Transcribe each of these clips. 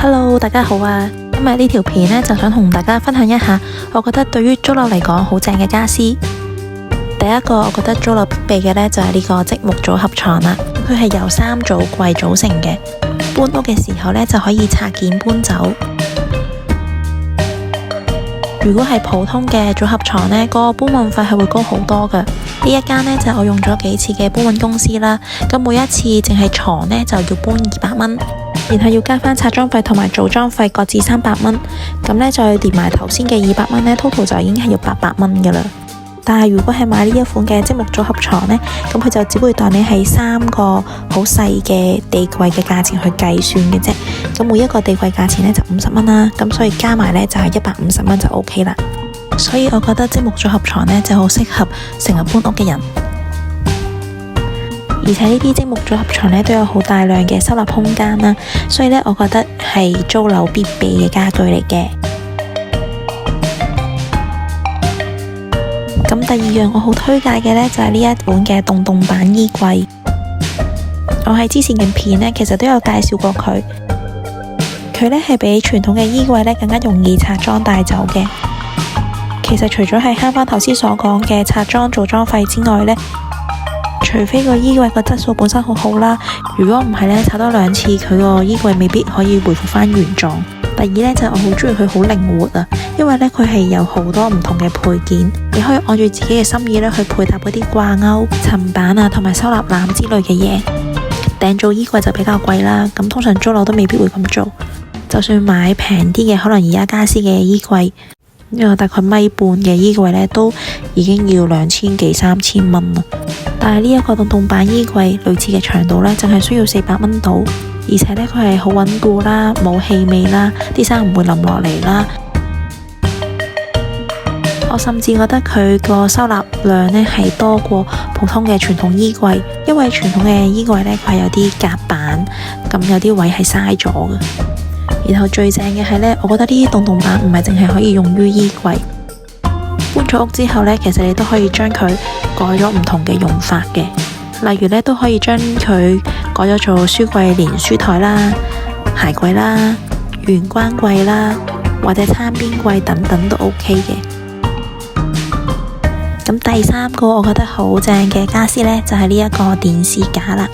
Hello，大家好啊！今日呢條片呢，就想同大家分享一下，我覺得對於租樓嚟講好正嘅家私。第一個我覺得租樓必備嘅呢，就係呢個積木組合床啦。佢係由3組櫃組成嘅，搬屋嘅時候呢，就可以拆件搬走。如果係普通嘅組合床呢，個搬運費係會高好多㗎。呢一間呢，就係我用咗幾次嘅搬運公司啦，咁每一次淨係床呢，就要搬200蚊。然後要加返拆裝費同埋組裝費各自300蚊，咁呢，再連埋頭先嘅200蚊呢 total 就已經係要800蚊噶啦。但係如果係買呢一款嘅積木組合床呢，咁佢就只會當你係3個好細嘅地櫃嘅價錢去計算嘅啫。咁每一個地櫃價錢呢就50蚊啦，咁所以加埋呢就係150蚊就 OK 啦。所以我覺得積木組合床呢就好適合成日搬屋嘅人。而且呢啲積木組合床呢都有好大量嘅收納空間啦，所以呢，我覺得係租樓必備嘅家具嚟嘅。咁第二樣我好推介嘅呢，就係呢一款嘅洞洞板衣櫃。我喺之前嘅片呢，其實都有介紹過佢。佢呢係比傳統嘅衣櫃呢更加容易拆裝帶走嘅。其實除咗係慳翻頭先所講嘅拆裝組裝費之外呢，除非個衣櫃個質素本身好好啦，如果唔係呢，拆多2次佢個衣櫃未必可以回復翻原狀。第二呢，就係我好中意佢好靈活啊，因為呢，佢係有好多唔同嘅配件，你可以按住自己嘅心意呢去配搭嗰啲掛鈎、層板啊同埋收納籃之類嘅嘢。訂做衣櫃就比較貴啦，咁通常租樓都未必會咁做。就算買平啲嘅，可能宜家家私嘅衣櫃，因為大概1.5米嘅衣櫃呢，都已經要2000幾3000蚊啦。但係呢一個洞洞板衣櫃類似嘅長度呢，淨係需要400蚊到，而且呢，佢係好穩固啦，冇氣味啦，啲衫唔會淋落嚟啦。我甚至覺得佢個收納量呢係多過普通嘅傳統衣櫃，因為傳統嘅衣櫃呢，佢係有啲夾板，咁有啲位係嘥咗嘅。然後最正嘅係呢，我覺得呢啲洞洞板唔係淨係可以用於衣櫃。搬咗屋之後呢，其實你都可以將佢改咗唔同嘅用法嘅，例如呢，都可以將佢改咗做書櫃連書台啦、鞋櫃啦、玄關櫃啦，或者餐邊櫃等等都 OK 嘅。咁第三個我覺得好正嘅家私呢，就係呢一個電視架啦。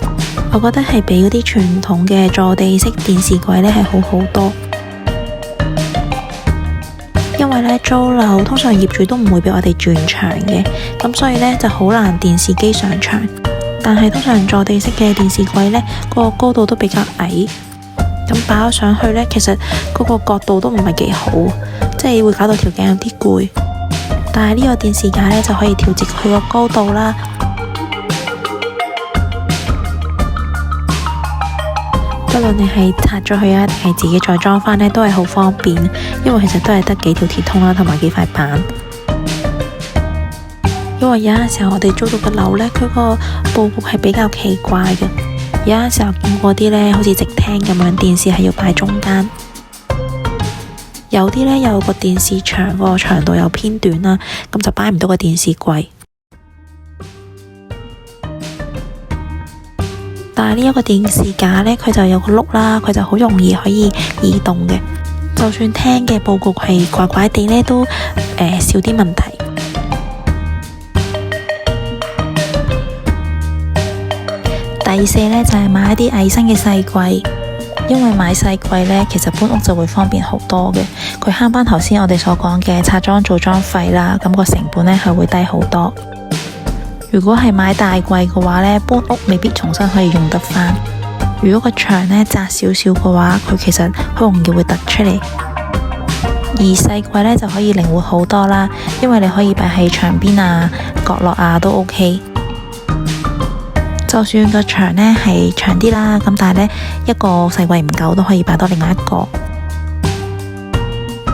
我覺得係比嗰啲傳統嘅坐地式電視櫃呢係好好多。因為呢，租樓通常業主都唔會俾我哋轉牆嘅，咁所以呢就好難電視機上牆。但係通常坐地式嘅電視櫃呢，個高度都比較矮，咁擺咗上去呢，其實嗰個角度都唔係幾好，即係會搞到條頸有啲攰。但係呢個電視架呢，就可以調節佢個高度啦。不論你係拆咗佢啊，定係自己再裝返呢，都係好方便。因為其實都係得幾條鐵通啦，同埋幾塊板。因為有陣時候我哋租到嘅樓呢，佢個佈局係比較奇怪嘅。有陣時候見過啲呢，好似直廳咁樣，電視係要擺中間。有啲呢，有個電視牆，個長度又偏短啦，咁就擺唔到個電視櫃。但係呢一個電視架呢，佢就有個轆啦，佢就好容易可以移動嘅。就算廳嘅佈局係怪怪地呢，都少啲問題。第四呢，就係買一啲矮身嘅細櫃，因為買細櫃呢，其實搬屋就會方便好多嘅。佢慳翻頭先我哋所講嘅拆裝組裝費啦，咁個成本呢係會低好多。如果係買大櫃嘅話呢，搬屋未必重新可以用得返。如果個牆呢窄少少嘅話，佢其實好容易會突出嚟。而細櫃呢就可以靈活好多啦，因為你可以擺喺牆邊啊、角落啊都 OK。就算個牆呢係長啲啦，咁但係呢一個細櫃唔夠都可以擺多另外一個。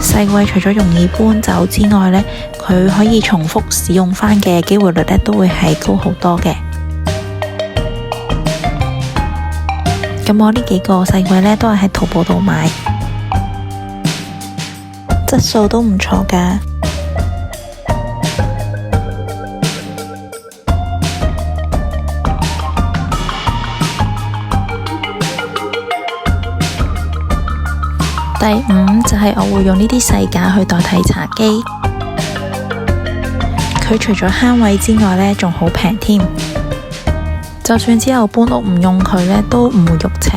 細櫃除咗容易搬走之外呢，佢可以重複使用返嘅機會率呢都會係高好多嘅。咁我呢幾個細櫃呢都係喺淘寶度買，質素都唔錯㗎。第五就係我會用呢啲細架去代替茶几，佢除咗慳位之外呢，仲好平添。就算之後搬屋唔用佢呢，都唔會肉赤。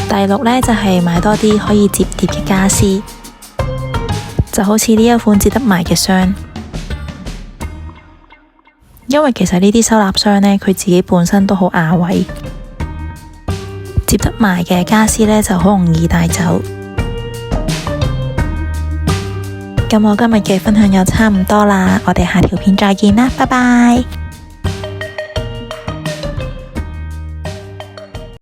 第六呢，就係買多啲可以摺疊嘅家私，就好似呢一款摺得埋嘅箱，因為其實呢啲收納箱呢，佢自己本身都好雅位，摺得埋嘅家私呢，就好容易帶走。咁我今日嘅分享又差唔多啦，我哋下條片再見啦，拜拜。